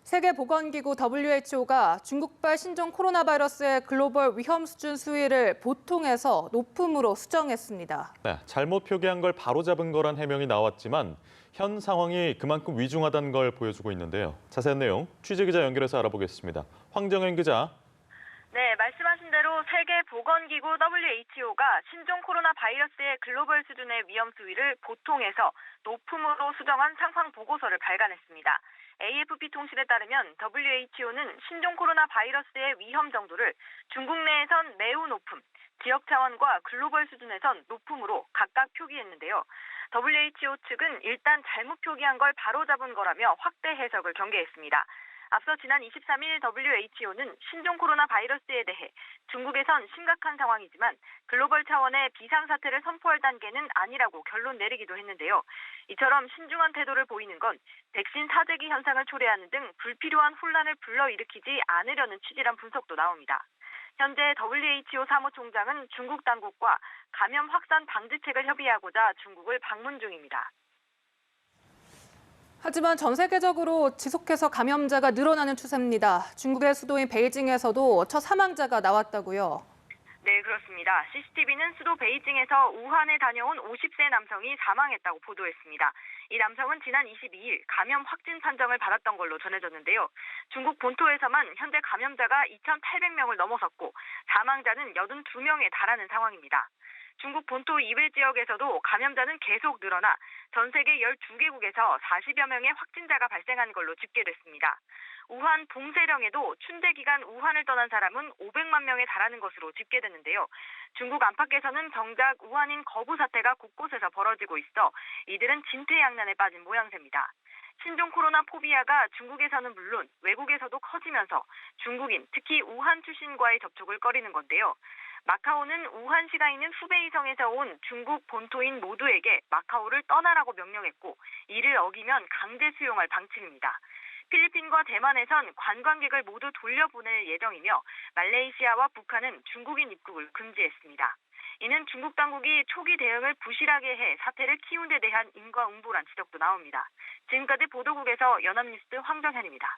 세계보건기구 WHO가 중국발 신종 코로나 바이러스의 글로벌 위험 수준 수위를 보통에서 높음으로 수정했습니다. 네, 잘못 표기한 걸 바로잡은 거란 해명이 나왔지만 현 상황이 그만큼 위중하다는 걸 보여주고 있는데요. 자세한 내용 취재기자 연결해서 알아보겠습니다. 황정현 기자. 네, 말씀하신 대로 세계보건기구 WHO가 신종 코로나 바이러스의 글로벌 수준의 위험 수위를 보통에서 높음으로 수정한 상황 보고서를 발간했습니다. AFP 통신에 따르면 WHO는 신종 코로나 바이러스의 위험 정도를 중국 내에선 매우 높음, 지역 차원과 글로벌 수준에선 높음으로 각각 표기했는데요. WHO 측은 일단 잘못 표기한 걸 바로잡은 거라며 확대 해석을 경계했습니다. 앞서 지난 23일 WHO는 신종 코로나 바이러스에 대해 중국에선 심각한 상황이지만 글로벌 차원의 비상사태를 선포할 단계는 아니라고 결론 내리기도 했는데요. 이처럼 신중한 태도를 보이는 건 백신 사재기 현상을 초래하는 등 불필요한 혼란을 불러일으키지 않으려는 취지란 분석도 나옵니다. 현재 WHO 사무총장은 중국 당국과 감염 확산 방지책을 협의하고자 중국을 방문 중입니다. 하지만 전 세계적으로 지속해서 감염자가 늘어나는 추세입니다. 중국의 수도인 베이징에서도 첫 사망자가 나왔다고요. 네, 그렇습니다. CCTV는 수도 베이징에서 우한에 다녀온 50세 남성이 사망했다고 보도했습니다. 이 남성은 지난 22일 감염 확진 판정을 받았던 걸로 전해졌는데요. 중국 본토에서만 현재 감염자가 2,800명을 넘어섰고 사망자는 82명에 달하는 상황입니다. 중국 본토 이외 지역에서도 감염자는 계속 늘어나 전 세계 12개국에서 40여 명의 확진자가 발생한 걸로 집계됐습니다. 우한 봉쇄령에도 춘대 기간 우한을 떠난 사람은 500만 명에 달하는 것으로 집계됐는데요. 중국 안팎에서는 정작 우한인 거부 사태가 곳곳에서 벌어지고 있어 이들은 진퇴양난에 빠진 모양새입니다. 신종 코로나 포비아가 중국에서는 물론 외국에서도 커지면서 중국인, 특히 우한 출신과의 접촉을 꺼리는 건데요. 마카오는 우한시가 있는 후베이성에서 온 중국 본토인 모두에게 마카오를 떠나라고 명령했고 이를 어기면 강제 수용할 방침입니다. 필리핀과 대만에선 관광객을 모두 돌려보낼 예정이며 말레이시아와 북한은 중국인 입국을 금지했습니다. 이는 중국 당국이 초기 대응을 부실하게 해 사태를 키운 데 대한 인과응보란 지적도 나옵니다. 지금까지 보도국에서 연합뉴스 황정현입니다.